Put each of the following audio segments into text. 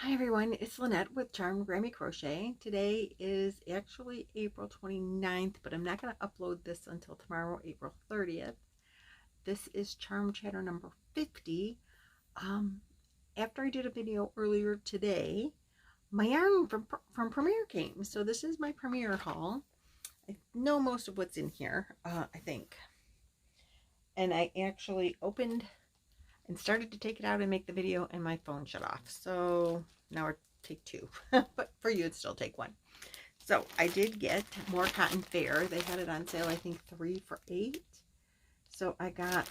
Hi everyone, it's Lynette with Charmed Grammy Crochet. Today is actually April 29th, but I'm not going to upload this until tomorrow, April 30th. This is Charm Chatter number 50. After I did a video earlier today, my yarn from Premiere came. So this is my Premiere haul. I know most of what's in here, I think. And I actually opened and started to take it out and make the video, and my phone shut off. So now we're take two, but for you, it's still take one. So I did get more Cotton Fair. They had it on sale, I think 3 for $8. So I got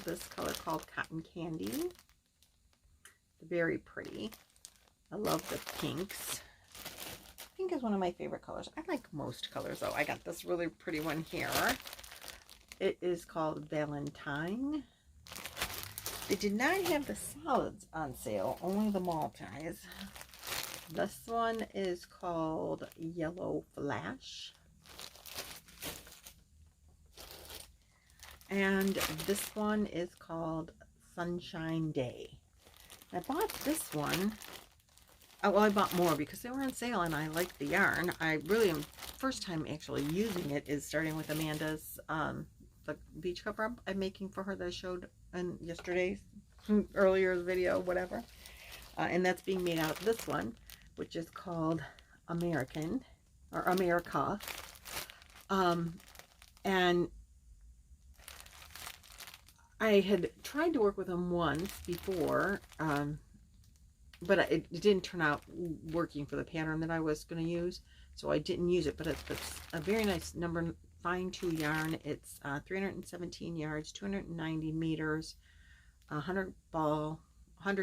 this color called Cotton Candy. Very pretty. I love the pinks. Pink is one of my favorite colors. I like most colors though. I got this really pretty one here. It is called Valentine. They did not have the solids on sale, only the multis. This one is called Yellow Flash. And this one is called Sunshine Day. I bought this one. Well, I bought more because they were on sale and I liked the yarn. I really am, first time actually using it is starting with Amanda's the beach cover up I'm making for her that I showed in yesterday's earlier video, whatever. And that's being made out of this one, which is called American or America. And I had tried to work with them once before, but it didn't turn out working for the pattern that I was going to use, so I didn't use it. But it's a very nice number 2 yarn. It's 317 yards, 290 meters, 100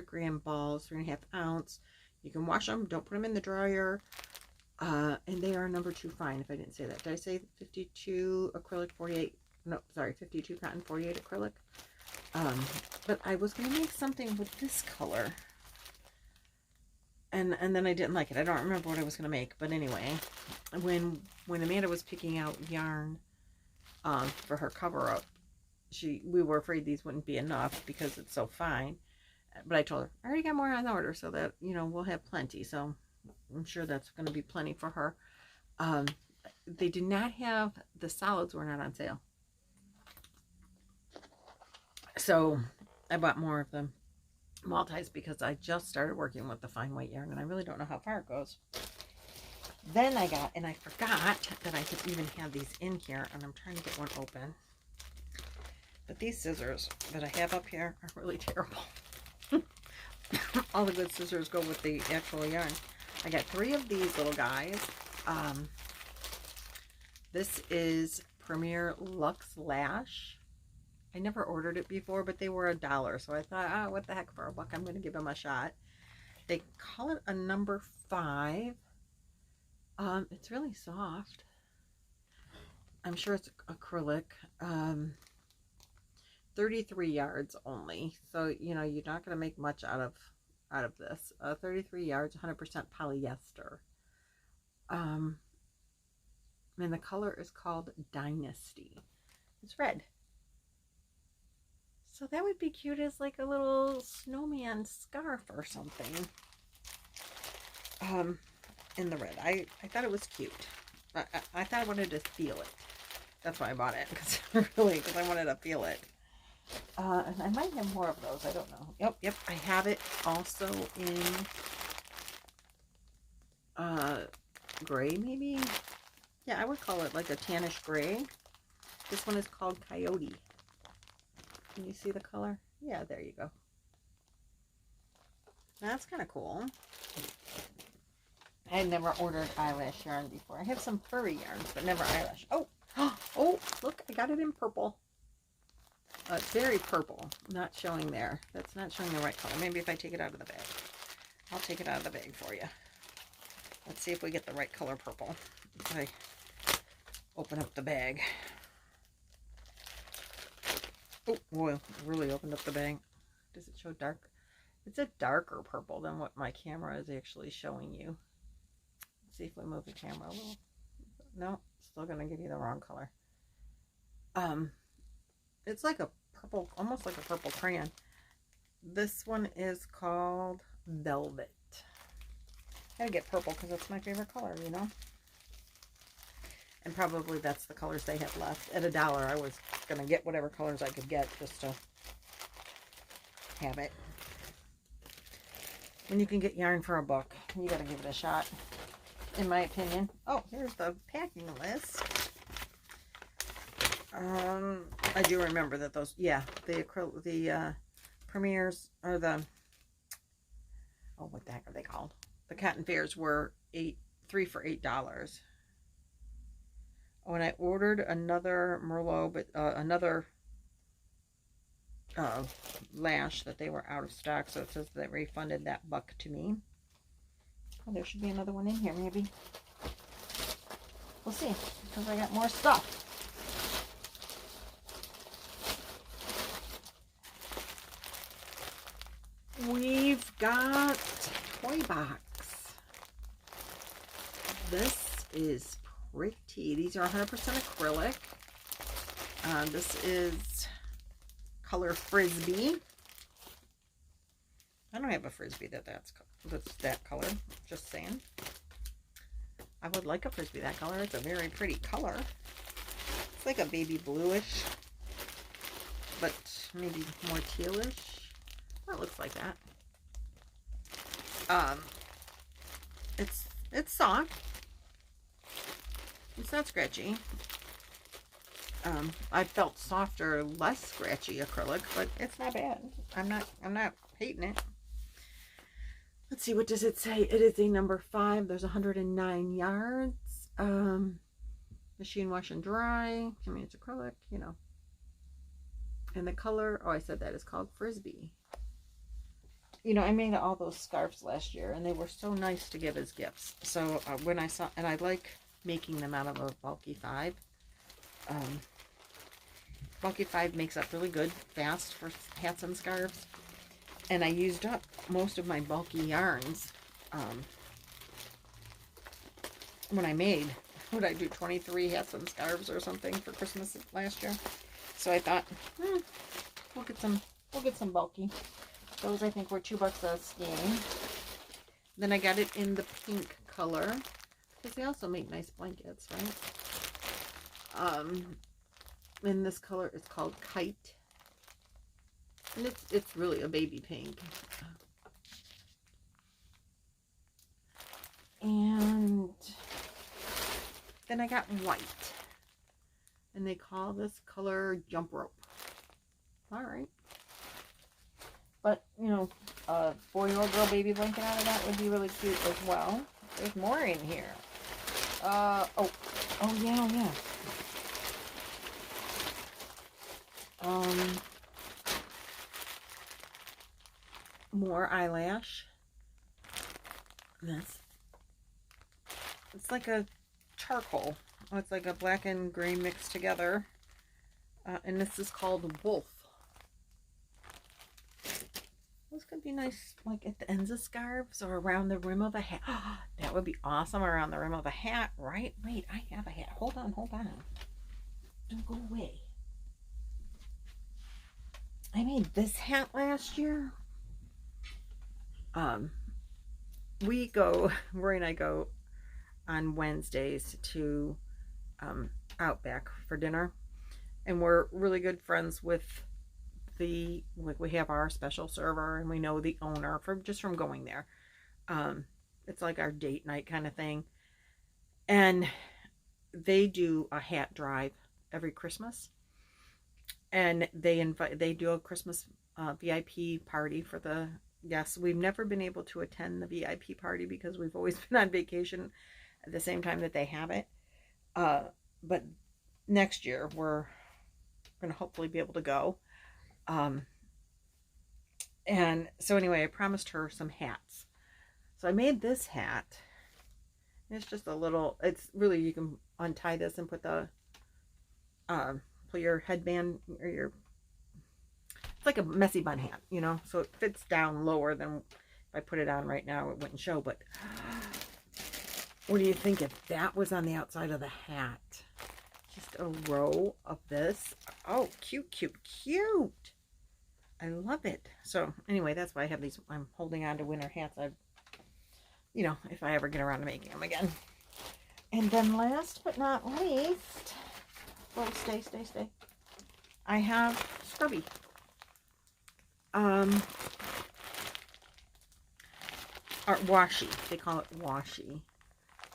gram balls, 3.5 ounce. You can wash them, don't put them in the dryer, and they are number 2 fine. If I didn't say that, did I say 52 acrylic, 48? No, sorry, 52 cotton, 48 acrylic. But I was going to make something with this color, and then I didn't like it. I don't remember what I was going to make, but anyway, when Amanda was picking out yarn for her cover up, we were afraid these wouldn't be enough because it's so fine. But I told her I already got more on order, so that we'll have plenty. So I'm sure that's going to be plenty for her. They did not have the solids, were not on sale, so I bought more of them multis because I just started working with the fine white yarn and I really don't know how far it goes. Then I got, and I forgot that I could even have these in here, and I'm trying to get one open, but these scissors that I have up here are really terrible. All the good scissors go with the actual yarn. I got 3 of these little guys. This is Premier Luxe Lash. I never ordered it before, but they were $1, so I thought, what the heck, for $1, I'm going to give them a shot. They call it a number 5. It's really soft. I'm sure it's acrylic. 33 yards only, so you're not going to make much out of this. 33 yards, 100% polyester. And the color is called Dynasty. It's red. So that would be cute as like a little snowman scarf or something. In the red. I thought it was cute. I thought I wanted to feel it. That's why I bought it, because I wanted to feel it. And I might have more of those. I don't know. Yep. I have it also in gray, maybe. Yeah, I would call it like a tannish gray. This one is called Coyote. Can you see the color? Yeah, there you go. That's kind of cool. I had never ordered eyelash yarn before. I have some furry yarns, but never eyelash. Oh, look, I got it in purple. It's very purple. Not showing there. That's not showing the right color. Maybe if I take it out of the bag. I'll take it out of the bag for you. Let's see if we get the right color purple. If I open up the bag. Oh, boy, really opened up the bag. Does it show dark? It's a darker purple than what my camera is actually showing you. Let's see if we move the camera a little. No, still going to give you the wrong color. It's like a purple, almost like a purple crayon. This one is called Velvet. Gotta get purple because that's my favorite color, you know. And probably that's the colors they had left. At $1, I was gonna get whatever colors I could get just to have it. When you can get yarn for $1, you gotta give it a shot, in my opinion. Oh, here's the packing list. I do remember that those, yeah, the premieres, or the, oh, what the heck are they called? The cotton fairs were 3 for $8. Oh, and I ordered another Merlot, but another lash that they were out of stock, so it says they refunded that $1 to me. Oh, there should be another one in here, maybe. We'll see, because I got more stuff. We've got toy box. This is pretty. These are 100% acrylic. This is color Frisbee. I don't have a Frisbee that's that color. Just saying. I would like a Frisbee that color. It's a very pretty color. It's like a baby bluish, but maybe more tealish. It looks like that. It's soft. It's not scratchy. I felt softer, less scratchy acrylic, but it's not bad. I'm not hating it. Let's see, what does it say? It is a number 5. There's 109 yards. Machine wash and dry. I mean, it's acrylic, you know. And the color, oh, I said that is called Frisbee. You know, I made all those scarves last year, and they were so nice to give as gifts. So when I saw, and I like making them out of a bulky 5. Bulky 5 makes up really good, fast for hats and scarves. And I used up most of my bulky yarns when I made, what did I do, 23 hats and scarves or something for Christmas last year. So I thought, we'll get some bulky. Those I think were $2 a skein. Then I got it in the pink color, because they also make nice blankets, right? In this color, it's called Kite, and it's really a baby pink. And then I got white, and they call this color Jump Rope. All right. But, you know, a boy or girl baby blanket out of that would be really cute as well. There's more in here. Oh yeah. More eyelash. It's like a charcoal. Oh, it's like a black and gray mixed together. And this is called Wolf. Those could be nice, like at the ends of scarves or around the rim of a hat. That would be awesome around the rim of a hat, right? Wait, I have a hat. Hold on. Don't go away. I made this hat last year. Rory and I go on Wednesdays to Outback for dinner. And we're really good friends with we have our special server, and we know the owner from going there. It's like our date night kind of thing. And they do a hat drive every Christmas, and they do a Christmas VIP party for the guests. We've never been able to attend the VIP party because we've always been on vacation at the same time that they have it. But next year we're going to hopefully be able to go. And so anyway, I promised her some hats. So I made this hat. It's just a little, it's really, you can untie this and put your headband or it's like a messy bun hat, you know, so it fits down lower than if I put it on right now, it wouldn't show. But what do you think if that was on the outside of the hat? Just a row of this. Oh, cute. I love it. So anyway, that's why I have these. I'm holding on to winter hats I've you know, if I ever get around to making them again. And then last but not least, oh, stay. I have Scrubby. Or washi. They call it washi.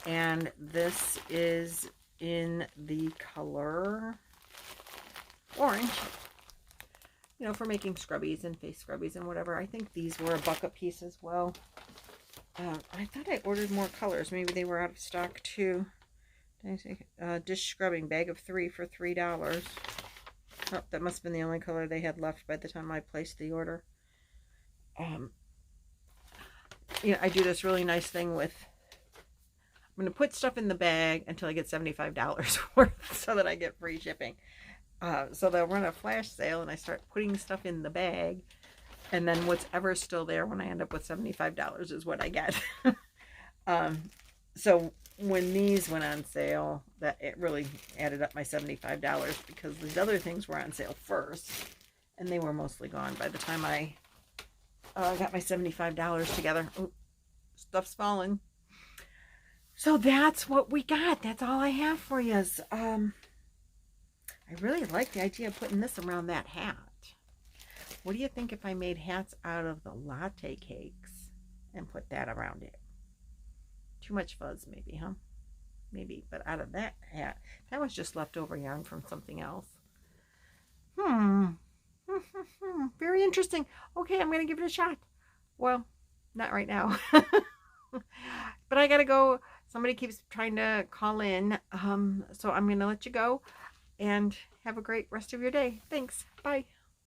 And this is in the color orange. You know, for making scrubbies and face scrubbies and whatever. I think these were $1 a piece as well. I thought I ordered more colors. Maybe they were out of stock too. Dish scrubbing, bag of 3 for $3. Oh, that must have been the only color they had left by the time I placed the order. You know, I do this really nice thing with, I'm going to put stuff in the bag until I get $75 worth so that I get free shipping. So they'll run a flash sale and I start putting stuff in the bag, and then whatever's still there when I end up with $75 is what I get. So when these went on sale, that it really added up my $75 because these other things were on sale first and they were mostly gone by the time I got my $75 together. Oh, stuff's falling. So that's what we got. That's all I have for you. I really like the idea of putting this around that hat. What do you think if I made hats out of the latte cakes and put that around it? Too much fuzz maybe, huh? Maybe, but out of that hat, that was just leftover yarn from something else. Very interesting. Okay, I'm going to give it a shot. Well, not right now. But I got to go. Somebody keeps trying to call in. So I'm going to let you go and have a great rest of your day. Thanks. Bye.